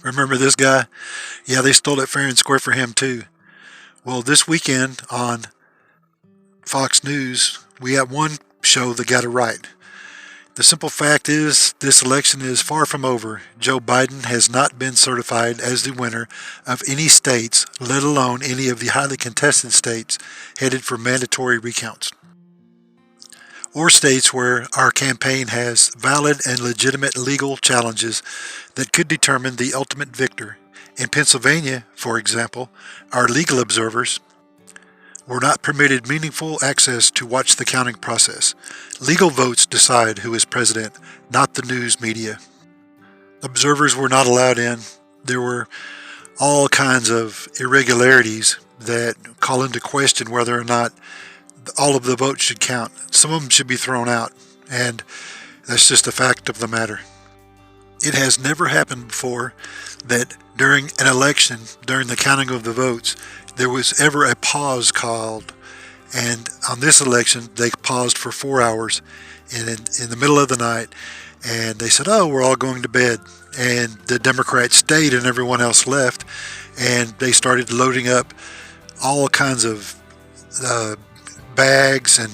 Remember this guy? Yeah, they stole it fair and square for him too. Well, this weekend on Fox News, we had one show that got it right. The simple fact is, this election is far from over. Joe Biden has not been certified as the winner of any states, let alone any of the highly contested states headed for mandatory recounts, or states where our campaign has valid and legitimate legal challenges that could determine the ultimate victor. In Pennsylvania, for example, our legal observers were not permitted meaningful access to watch the counting process. Legal votes decide who is president, not the news media. Observers were not allowed in. There were all kinds of irregularities that call into question whether or not all of the votes should count. Some of them should be thrown out, and that's just a fact of the matter. It has never happened before that during an election, during the counting of the votes, there was ever a pause called, and on this election they paused for 4 hours in the middle of the night, and they said, oh, we're all going to bed, and the Democrats stayed and everyone else left, and they started loading up all kinds of bags and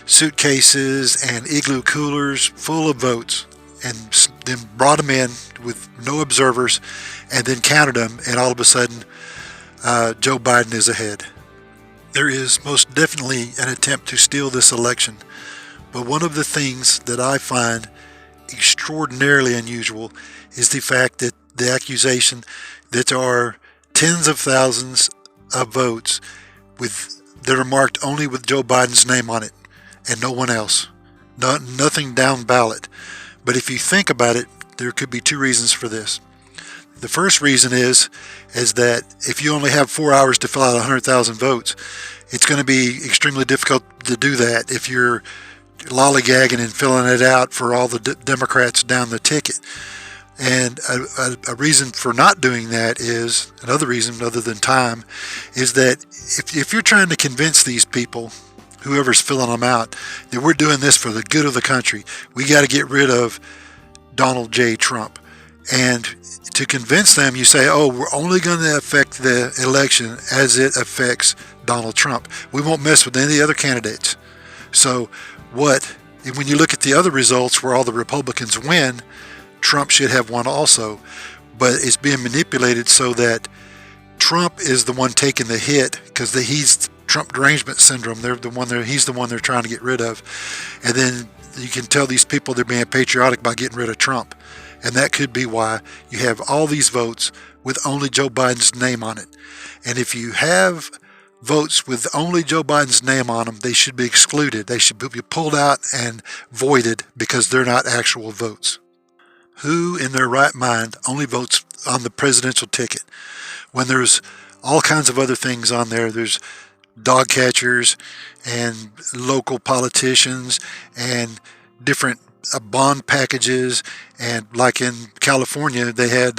suitcases and igloo coolers full of votes, and then brought them in with no observers, and then counted them, and all of a sudden Joe Biden is ahead. There is most definitely an attempt to steal this election, but one of the things that I find extraordinarily unusual is the fact that the accusation that there are tens of thousands of votes that are marked only with Joe Biden's name on it and no one else. Nothing down ballot. But if you think about it, there could be two reasons for this. The first reason is that if you only have 4 hours to fill out 100,000 votes, it's going to be extremely difficult to do that if you're lollygagging and filling it out for all the Democrats down the ticket. And a reason for not doing that is, another reason other than time, is that if you're trying to convince these people, whoever's filling them out, that we're doing this for the good of the country, we got to get rid of Donald J. Trump. And to convince them, you say, oh, we're only going to affect the election as it affects Donald Trump. We won't mess with any other candidates. So when you look at the other results where all the Republicans win, Trump should have won also, but it's being manipulated so that Trump is the one taking the hit because he's Trump derangement syndrome. He's the one they're trying to get rid of. And then you can tell these people they're being patriotic by getting rid of Trump. And that could be why you have all these votes with only Joe Biden's name on it. And if you have votes with only Joe Biden's name on them, they should be excluded. They should be pulled out and voided because they're not actual votes. Who in their right mind only votes on the presidential ticket when there's all kinds of other things on there? There's dog catchers and local politicians and different bond packages, and like in California they had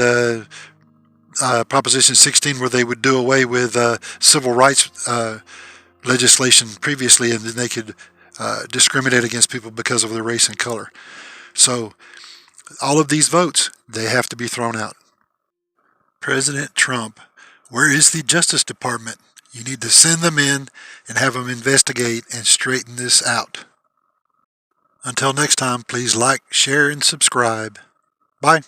Proposition 16 where they would do away with civil rights legislation previously, and then they could discriminate against people because of their race and color. So all of these votes, they have to be thrown out. President Trump, where is the Justice Department? You need to send them in and have them investigate and straighten this out. Until next time, please like, share, and subscribe. Bye.